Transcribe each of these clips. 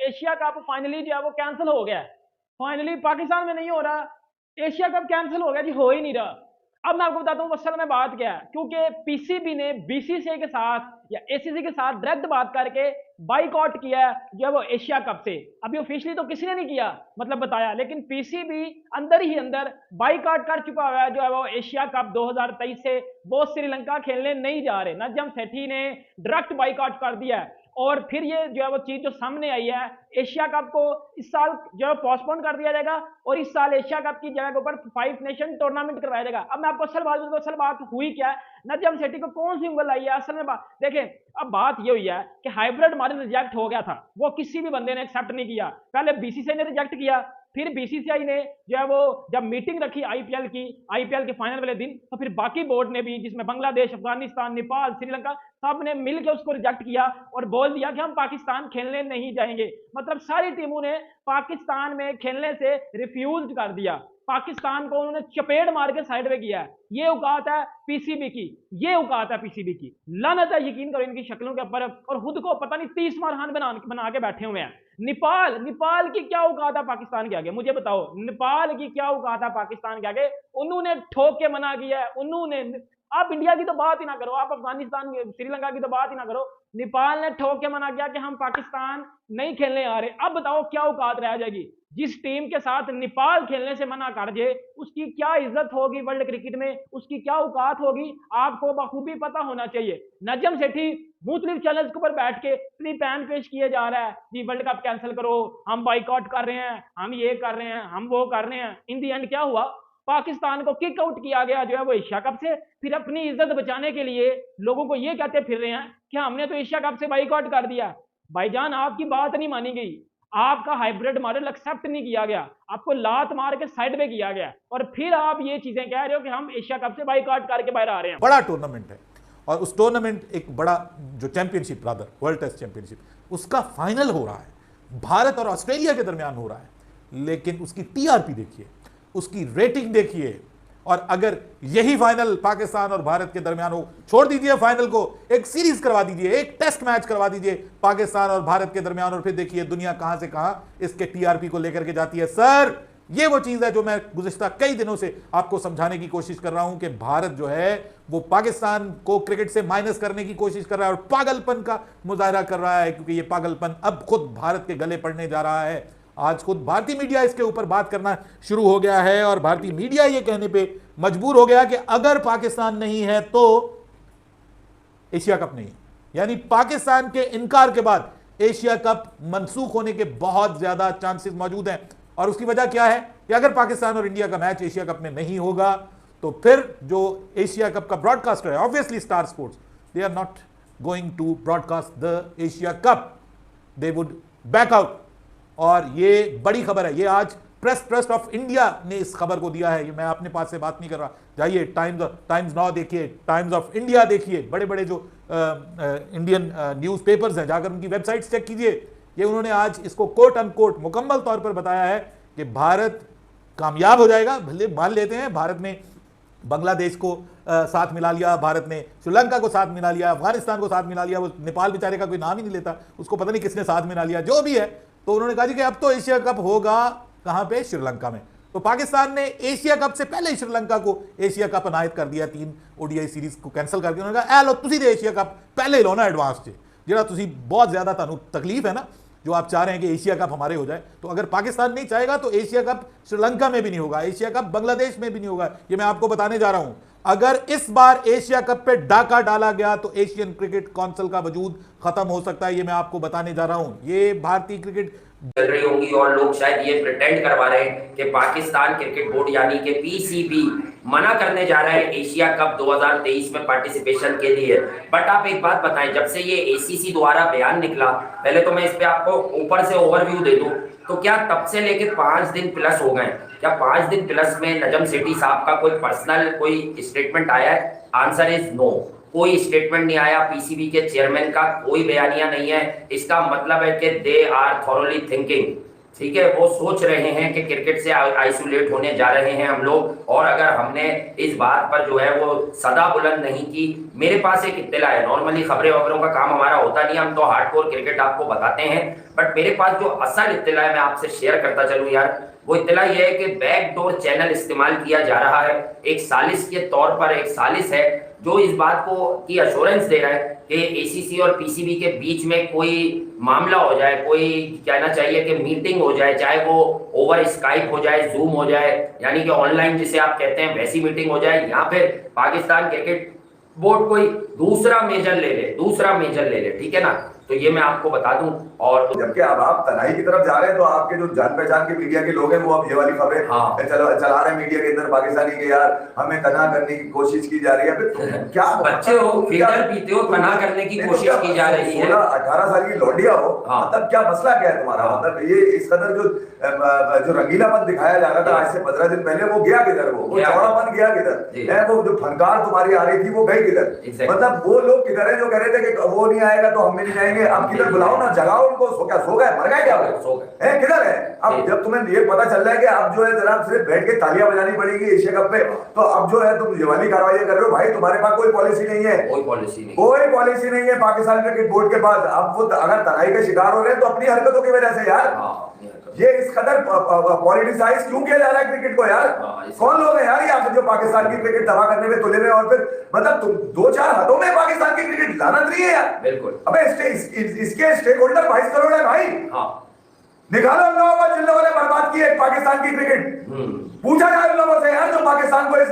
Asia cup finally जो है वो कैंसिल हो गया है। फाइनली पाकिस्तान में नहीं हो रहा, एशिया कप कैंसिल हो गया जी, हो ही नहीं रहा। अब मैं आपको बताता हूँ असल में बात क्या है, क्योंकि पीसीबी ने बीसीसीआई के साथ या एसीसी के साथ डायरेक्ट बात करके बाइकआउट किया है जो है वो एशिया कप से। अभी ऑफिशियली तो किसी ने नहीं किया, मतलब बताया, लेकिन पीसीबी अंदर ही अंदर बाइकआउट कर चुका हुआ है जो है वो एशिया कप 2023 से। वो श्रीलंका खेलने नहीं जा रहे, नजम सेठी ने डायरेक्ट बाइकआउट कर दिया है। और फिर ये जो है वो चीज जो सामने आई है, एशिया कप को इस साल जो है पोस्टपोन कर दिया जाएगा और इस साल एशिया कप की जगह के ऊपर 5 नेशन टूर्नामेंट करवाया जाएगा। अब मैं आपको असल बात हुई क्या है, नजम सेठी को कौन सी उंगल आई है असल में बात देखें। अब बात ये हुई है कि हाइब्रिड मॉडल रिजेक्ट हो गया था, वो किसी भी बंदे ने एक्सेप्ट नहीं किया। पहले बीसीसीआई ने रिजेक्ट किया, फिर बीसीसीआई ने जो है वो जब मीटिंग रखी आईपीएल के फाइनल वाले दिन, तो फिर बाकी बोर्ड ने भी, जिसमें बांग्लादेश, अफगानिस्तान, नेपाल, श्रीलंका, सब ने मिलकर उसको रिजेक्ट किया और बोल दिया कि हम पाकिस्तान खेलने नहीं जाएंगे। मतलब सारी टीमों ने पाकिस्तान में खेलने से रिफ्यूज कर दिया, पाकिस्तान को उन्होंने चपेट मार के साइड में किया है। ये औकात है पीसीबी की, ये औकात है पीसीबी की। लानत है, यकीन करो इनकी शक्लों के ऊपर, और खुद को पता नहीं 30 मारहान बना के बैठे हुए हैं। नेपाल की क्या औकात है पाकिस्तान के आगे, मुझे बताओ, नेपाल की क्या औकात है पाकिस्तान के आगे। उन्होंने ठोक के मना किया है, उन्होंने। आप इंडिया की तो बात ही ना करो, आप अफगानिस्तान, श्रीलंका की तो बात ही ना करो, नेपाल ने ठोक के मना किया कि हम पाकिस्तान नहीं खेलने आ रहे। अब बताओ क्या औकात रह जाएगी। जिस टीम के साथ नेपाल खेलने से मना कर दे, उसकी क्या इज्जत होगी वर्ल्ड क्रिकेट में, उसकी क्या औकात होगी, आपको बखूबी पता होना चाहिए। नजम सेठी मुख्तलिफ चैनल्स के ऊपर बैठ के अपनी पैन पेश किए जा रहा है जी, वर्ल्ड कप कैंसिल करो, हम बाइकआउट कर रहे हैं, हम ये कर रहे हैं, हम वो कर रहे हैं। इन दी एंड क्या हुआ, पाकिस्तान को किक आउट किया गया जो है वो एशिया कप से। फिर अपनी इज्जत बचाने के लिए लोगों को ये कहते फिर रहे हैं कि हमने तो एशिया कप से बाइकआउट कर दिया। भाईजान आपकी बात नहीं मानी गई, आपका हाइब्रिड मॉडल एक्सेप्ट नहीं किया गया, आपको लात मार के साइड में किया गया, और फिर आप ये चीजें कह रहे हो कि हम एशिया कप से बाइकआउट करके बाहर आ रहे हैं। बड़ा टूर्नामेंट है, और उस टूर्नामेंट एक बड़ा जो championship, rather world test championship, उसका फाइनल हो रहा है, भारत और ऑस्ट्रेलिया के दरमियान हो रहा है। लेकिन उसकी टीआरपी देखिए, उसकी रेटिंग देखिए, और अगर यही फाइनल पाकिस्तान और भारत के दरमियान हो, छोड़ दीजिए फाइनल को, एक सीरीज करवा दीजिए, एक टेस्ट मैच करवा दीजिए पाकिस्तान और भारत के दरमियान, और फिर देखिए दुनिया कहां से कहां इसके टीआरपी को लेकर के जाती है। सर, ये वो चीज है जो मैं गुज़िश्ता कई दिनों से आपको समझाने की कोशिश कर रहा हूं कि भारत जो है वो पाकिस्तान को क्रिकेट से माइनस करने की कोशिश कर रहा है और पागलपन का मुजाहरा कर रहा है, क्योंकि ये पागलपन अब खुद भारत के गले पड़ने जा रहा है। आज खुद भारतीय मीडिया इसके ऊपर बात करना शुरू हो गया है, और भारतीय मीडिया ये कहने पे मजबूर हो गया कि अगर पाकिस्तान नहीं है तो एशिया कप नहीं है। यानी पाकिस्तान के इनकार के बाद एशिया कप मंसूख होने के बहुत ज्यादा चांसेस मौजूद हैं। और उसकी वजह क्या है कि अगर पाकिस्तान और इंडिया का मैच एशिया कप में नहीं होगा तो फिर जो एशिया कप का ब्रॉडकास्टर है, obviously Star Sports, they are not going to broadcast the Asia cup, they would back out. और ये बड़ी खबर है, ये आज प्रेस ट्रस्ट ऑफ इंडिया ने इस खबर को दिया है। ये मैं अपने पास से बात नहीं कर रहा, जाइए टाइम्स नाउ देखिए, टाइम्स ऑफ इंडिया देखिए, बड़े बड़े जो इंडियन न्यूज़पेपर्स हैं, जाकर उनकी वेबसाइट्स चेक कीजिए। ये उन्होंने आज इसको कोट अनकोट मुकम्मल तौर पर बताया है कि भारत कामयाब हो जाएगा। भले मान लेते हैं भारत ने बांग्लादेश को साथ मिला लिया, भारत ने श्रीलंका को साथ मिला लिया, अफगानिस्तान को साथ मिला लिया, वो नेपाल बेचारे का कोई नाम ही नहीं लेता, उसको पता नहीं किसने साथ मिला लिया, जो भी है। तो उन्होंने कहा कि अब तो एशिया कप होगा कहां पे, श्रीलंका में। तो पाकिस्तान ने एशिया कप से पहले ही श्रीलंका को एशिया कप अनायत कर दिया, 3 ओडीआई सीरीज को कैंसिल करके। उन्होंने कहा लो तुसी दे एशिया कप पहले लो ना एडवांस च, जेड़ा तुसी बहुत ज्यादा तकलीफ है ना, जो आप चाह रहे हैं कि एशिया कप हमारे हो जाए। तो अगर पाकिस्तान नहीं चाहेगा तो एशिया कप श्रीलंका में भी नहीं होगा, एशिया कप बांग्लादेश में भी नहीं होगा। ये मैं आपको बताने जा रहा हूं। अगर इस बार एशिया कप पे डाका डाला गया तो एशियन क्रिकेट काउंसिल का वजूद खत्म हो सकता है, ये मैं आपको बताने जा रहा हूं। ये भारतीय क्रिकेट चल रही होंगी और लोग शायद ये प्रिटेंड करवा रहे हैं कि पाकिस्तान क्रिकेट बोर्ड यानी कि पीसीबी मना करने जा रहा है एशिया कप 2023 में पार्टिसिपेशन के लिए। बट आप एक बात बताएं, जब से ये एसीसी द्वारा बयान निकला, पहले तो मैं इस पे आपको ऊपर से ओवरव्यू दे दूं, तो क्या तब से लेके 5 दिन प्लस हो गए, क्या 5 दिन प्लस में नजम सेठी साहब का कोई पर्सनल कोई स्टेटमेंट आया है? आंसर इज नो, कोई स्टेटमेंट नहीं आया। पीसीबी के चेयरमैन का कोई बयानिया नहीं है। इसका मतलब है कि दे आर थॉरोली थिंकिंग। ठीक है, वो सोच रहे हैं कि क्रिकेट से आइसोलेट होने जा रहे हैं हम लोग। और अगर हमने इस बात पर जो है वो सदा बुलंद नहीं की, मेरे पास एक इत्तला है, नॉर्मली खबरों का काम हमारा होता नहीं, हम तो हार्डकोर क्रिकेट आपको बताते हैं, बट मेरे पास जो असल इत्तला है मैं आपसे शेयर करता चलूं यार, वो इत्तला ये है कि बैकडोर चैनल इस्तेमाल किया जा रहा है, एक सालिश के तौर पर, एक सालिश है जो इस बात को की अश्योरेंस दे रहा है कि एसीसी और पीसीबी के बीच में कोई मामला हो जाए, कोई कहना चाहिए कि मीटिंग हो जाए, चाहे वो ओवर स्काइप हो जाए, जूम हो जाए, यानी कि ऑनलाइन जिसे आप कहते हैं वैसी मीटिंग हो जाए, या फिर पाकिस्तान क्रिकेट बोर्ड कोई दूसरा मेजर ले ले, ठीक है ना। तो ये मैं आपको बता दूं। और जबकि अब आप तनाई की तरफ जा रहे हैं, तो आपके जो जान पहचान के मीडिया के लोग हैं वो अब ये वाली खबरें चला रहे हैं मीडिया के अंदर पाकिस्तानी के, यार हमें तना करने की कोशिश की जा रही है। क्या बच्चे हो, फिल्टर पीते हो, तना करने की कोशिश की जा रही है, 18 साल की लौंडिया हो, मतलब क्या मसला क्या है तुम्हारा? मतलब ये इस कदर जो रंगीलापन दिखाया जा रहा था आज से 15 दिन पहले, वो गया किधर? वो चौड़ापन गया किधर? वो जो फनकार तुम्हारी आ रही थी वो गई किधर? मतलब वो लोग किधर है जो कह रहे थे कि वो नहीं आएगा तो हम भी नहीं जाएंगे? अब किधर बुलाओ ना, जगाओ उनको। सो गए, मर गए क्या? किधर है? अब जब तुम्हें ये पता चल रहा है कि अब जो है जनाब सिर्फ बैठ के तालियां बजानी पड़ेगी एशिया कप पे, तो अब जो है तुम ये वाली कार्रवाई कर रहे हो। भाई तुम्हारे पास कोई पॉलिसी नहीं है, कोई पॉलिसी नहीं है पाकिस्तान क्रिकेट बोर्ड के पास। अब वो अगर तनाई का शिकार हो रहे हैं तो अपनी हरकतों की वजह से यार। ये इस कदर पॉलिटिसाइज क्यों किया जा रहा है क्रिकेट को यार? कौन लोग हैं यार ये आखिर जो पाकिस्तान की क्रिकेट तबाह करने में तुले हुए, और फिर मतलब तुम 2-4 हाथों में पाकिस्तान की क्रिकेट लानत रही है यार। बिल्कुल। अबे इसके स्टेक होल्डर 22 करोड़ है भाई। निकालो उन लोगों को जिन लोगों ने बर्बाद की है पाकिस्तान की क्रिकेट। पूछा जाए उन लोगों से यार जो पाकिस्तान को इस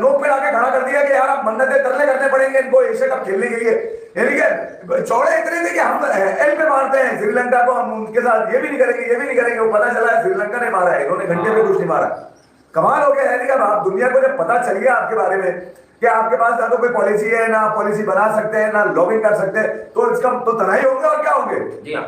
नोक पे लाके खड़ा कर दिया कि यार अब मन्नतें तरले करने पड़ेंगे इनको एशिया कप खेलने के लिए। यानी कि चौड़े इतने थे कि हम एल पे मारते हैं श्रीलंका को, हम उनके साथ ये भी नहीं करेंगे। वो पता चला है श्रीलंका ने मारा है, इन्होंने घंटे में कुछ नहीं मारा। कमाल हो गया। यानी कि आप दुनिया को जब पता चल गया आपके बारे में कि आपके पास ना तो कोई पॉलिसी है, ना पॉलिसी बना सकते हैं, ना लॉबिंग कर सकते हैं, तो इसका तो तनाई होंगे और क्या होंगे? जी हाँ।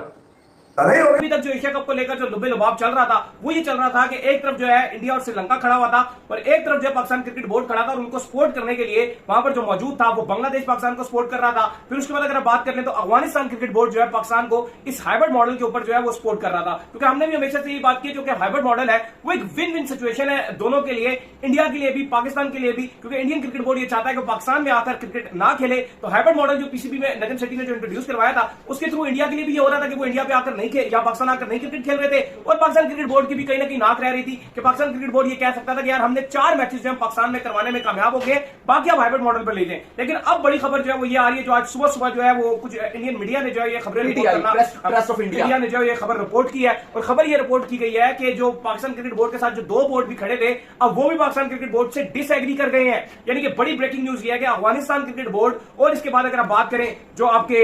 अभी तक जो एशिया कप को लेकर जो लुबे लुबाव चल रहा था वो ये चल रहा था कि एक तरफ जो है इंडिया और श्रीलंका खड़ा हुआ था और एक तरफ जो पाकिस्तान क्रिकेट बोर्ड खड़ा था और उनको सपोर्ट करने के लिए वहां पर जो मौजूद था वो बांग्लादेश पाकिस्तान को सपोर्ट कर रहा था। फिर उसके बाद अगर आप बात कर लें तो अफगानिस्तान क्रिकेट बोर्ड जो है पाकिस्तान को इस हाइब्रिड मॉडल के ऊपर जो है वो सपोर्ट कर रहा था, क्योंकि हमने भी हमेशा से ये बात की जो कि हाइब्रिड मॉडल है वो एक विन विन सिचुएशन है दोनों के लिए, इंडिया के लिए भी पाकिस्तान के लिए भी, क्योंकि इंडियन क्रिकेट बोर्ड ये चाहता है कि पाकिस्तान में आकर क्रिकेट ना खेले। तो हाइब्रिड मॉडल जो पीसीबी में नजम सेठी ने जो इंट्रोड्यूस करवाया था उसके थ्रू इंडिया के लिए भी ये हो रहा था कि वो इंडिया पे आकर नहीं खेल या पाकिस्तान आकर नहीं क्रिकेट खेल रहे थे, और पाकिस्तान क्रिकेट बोर्ड की भी कहीं ना कहीं नाक रह रही थी कि पाकिस्तान क्रिकेट बोर्ड ये कह सकता था कि यार हमने 4 मैचेस जो हम पाकिस्तान में करवाने में कामयाब हो गए, बाकी आप हाइब्रिड मॉडल पर ले लें। लेकिन अब बड़ी खबर जो है वो ये आ रही है, जो आज सुबह जो है वो कुछ इंडियन मीडिया ने जो है ये खबरें प्रेस ऑफ इंडिया ने जो ये खबर रिपोर्ट की है, और खबर ये रिपोर्ट की गई है कि जो पाकिस्तान क्रिकेट बोर्ड के साथ जो 2 बोर्ड भी खड़े थे अब वो भी पाकिस्तान क्रिकेट बोर्ड से डिसएग्री कर गए हैं। यानी कि बड़ी ब्रेकिंग न्यूज ये है कि अफगानिस्तान क्रिकेट बोर्ड और इसके बाद अगर आप बात करें जो आपके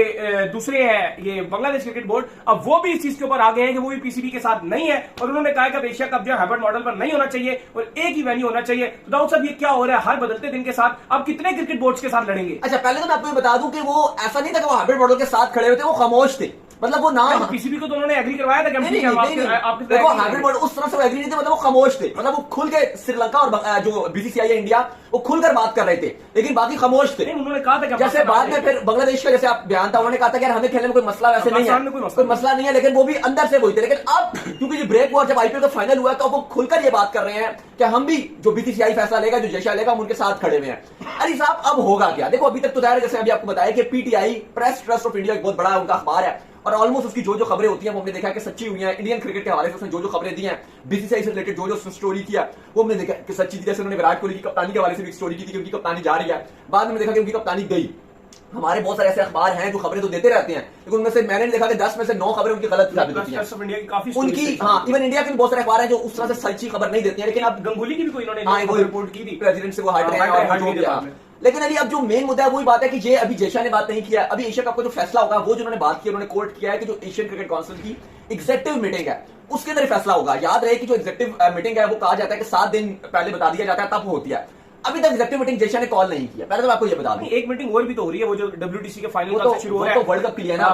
दूसरे हैं ये बांग्लादेश क्रिकेट बोर्ड, अब वो भी इस चीज के ऊपर आ गए हैं कि वो भी पीसीबी के साथ नहीं है, और उन्होंने कहा कि एशिया कप जो हाइब्रिड मॉडल पर नहीं होना चाहिए और एक ही वेन्यू होना चाहिए। तो दाऊद साहब ये क्या हो रहा है? हर बदलते दिन के साथ अब कितने क्रिकेट बोर्ड्स के साथ लड़ेंगे? अच्छा, पहले तो मैं आपको बता दूं कि वो ऐसा नहीं था कि वो हाइब्रिड मॉडल के साथ खड़े हुए थे, वो खामोश थे। मतलब वो नाम पीसीबी को तो उन्होंने एग्री करवाया था कि देखो हाइब्रिड मॉडल उस तरह से वो एग्री नहीं थे, मतलब वो खामोश थे। मतलब वो खुल के श्रीलंका और जो बीसीसीआई है इंडिया वो खुलकर बात कर रहे थे, लेकिन बाकी खामोश थे। उन्होंने कहा था जैसे बाद में फिर बांग्लादेश का जैसे आप बयान था, उन्होंने कहा था कि यार हमें खेलने में कोई मसला वैसे नहीं है, कोई मसला नहीं है, लेकिन वो भी अंदर से वही थे। लेकिन अब क्योंकि ये ब्रेक हुआ, जब आईपीएल का फाइनल हुआ तो वो खुलकर ये बात कर रहे हैं कि हम भी जो बीसीसीआई फैसला लेगा, जो जैसा लेगा, हम उनके साथ खड़े हुए हैं। अरे साहब अब होगा क्या? देखो अभी तक तो दायरा जैसे अभी आपको बताया कि PTI press trust of India एक बहुत बड़ा उनका अखबार है, और ऑलमोस्ट उसकी जो खबरें होती हैं वो हमने देखा कि सच्ची हुई हैं। इंडियन क्रिकेट के हवाले से उसने जो खबरें दी हैं, बीसीसीआई से रिलेटेड जो स्टोरी किया वो हमने देखा कि सच्ची थी। जैसे उन्होंने विराट कोहली की कप्तानी के हवाले से भी स्टोरी की थी कि उनकी कप्तानी जा रही है, बाद में देखा कि उनकी कप्तानी गई। हमारे बहुत सारे ऐसे अखबार हैं जो खबरें तो देते रहते हैं, लेकिन उनमें से मैंने देखा कि 10 में से 9 खबरें उनकी गलत साबित होती हैं उनकी। हाँ, इवन इंडिया के भी बहुत सारे अखबार हैं जो उस तरह से सच्ची खबर नहीं देती हैं। लेकिन अब गंगुली की भी कोई इन्होंने रिपोर्ट की थी, प्रेसिडेंट से वो हट रहे हैं। लेकिन अभी अब जो मेन मुद्दा है वही बात है कि ये अभी जैशा ने बात नहीं किया। अभी एशिया कप का जो फैसला होगा वो जो उन्होंने बात की, उन्होंने कोर्ट किया है कि जो एशियन क्रिकेट काउंसिल की एग्जीक्यूटिव मीटिंग है उसके अंदर फैसला होगा। याद रहे कि जो एग्जीक्यूटिव मीटिंग है वो कहा जाता है कि 7 दिन पहले बता दिया जाता है, तब होती है। अभी तक एग्जीक्यूटिव मीटिंग जैशा ने कॉल नहीं किया। पहले तो आपको ये बता दूं, एक मीटिंग और भी तो हो रही है, वो जो डब्ल्यूटीसी के फाइनल तो शुरू हो रहा है, तो वर्ल्ड कप के लिए ना,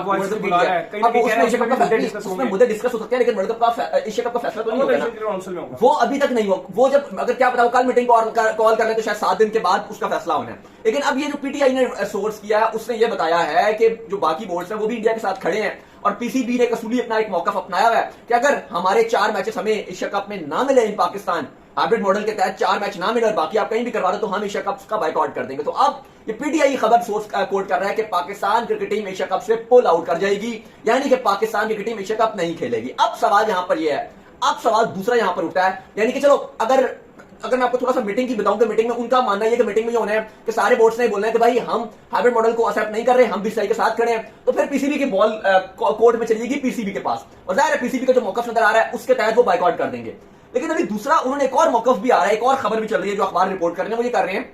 उसमें मुद्दे डिस्कस हो सकते हैं, लेकिन वर्ल्ड कप का एशिया कप का फैसला तो नहीं होगा, वो अभी तक नहीं हुआ। वो जब अगर क्या पता कल मीटिंग कॉल कर ले तो शायद 7 दिन के बाद उसका फैसला होना है। लेकिन अब ये जो पीटीआई ने सोर्स किया है उसने ये बताया है कि जो बाकी बोर्ड्स हैं वो भी इंडिया के साथ खड़े हैं और पीसीबी ने कसूली अपना एक मौका अपनाया हुआ है कि अगर हमारे 4 मैचेस हमें एशिया कप में ना मिले इन पाकिस्तान हाइब्रिड मॉडल के तहत 4 मैच ना मिले और बाकी आप कहीं भी करवा दो तो हम एशिया कप का बाइकआउट कर देंगे। तो अब ये पीटीआई खबर सोर्स कोट कर रहा है कि Pakistan cricket team Asia cup से पुल आउट कर जाएगी, यानी कि Pakistan cricket team Asia cup नहीं खेलेगी। अब सवाल यहां पर यह है, अब सवाल दूसरा यहां पर उठा है, यानी कि चलो अगर मैं आपको थोड़ा सा मीटिंग की बताऊं तो मीटिंग में उनका मानना है कि मीटिंग में ये होना है कि सारे बोर्ड्स ने बोलना है कि भाई हम हाइब्रिड मॉडल को एक्सेप्ट नहीं कर रहे, हम बीसीसीआई के साथ खड़े हैं। तो फिर पीसीबी की बॉल कोर्ट में चलेगी पीसीबी के पास, और जाहिर है पीसीबी का जो मौकफ नजर आ रहा है उसके तहत वो बाइकआउट कर देंगे। लेकिन अभी दूसरा उन्होंने एक और मौकफ भी आ रहा है, एक और खबर भी चल रही है जो अखबार रिपोर्ट कर रहे हैं, वो ये कर रहे हैं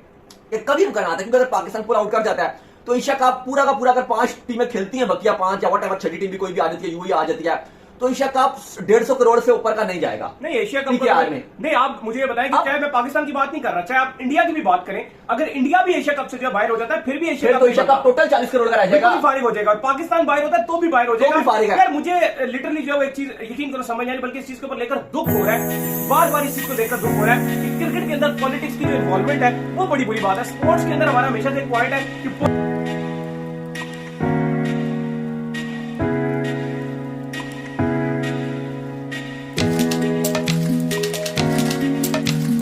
कि कभी इम्कान आता है क्योंकि अगर पाकिस्तान पुल आउट कर जाता है तो एशिया कप पूरा का पूरा अगर 5 टीमें खेलती हैं, बकिया 5 या वट एवर 6 टीम भी कोई भी आ जाती है, यूएई आ जाती है, तो एशिया कप 150 करोड़ से ऊपर का नहीं जाएगा। नहीं एशिया कप में नहीं, आप मुझे ये बताएं कि चाहे मैं पाकिस्तान की बात नहीं कर रहा, चाहे आप इंडिया की भी बात करें, अगर इंडिया भी एशिया कप से जो बाहर हो जाता है फिर भी एशिया कप टोटल 40 करोड़ का रह जाएगा, फारिग हो जाएगा। पाकिस्तान बाहर होता है तो भी बाहर हो जाएगा। यार मुझे लिटरली जो एक चीज यकीन करो समझ नहीं, बल्कि इस चीज के ऊपर लेकर दुख हो रहा है, बार बार इस चीज को लेकर दुख हो रहा है कि क्रिकेट के अंदर पॉलिटिक्स की जो इन्वॉल्वमेंट है वो बड़ी बुरी बात है। स्पोर्ट्स के अंदर हमारा हमेशा से एक पॉइंट है कि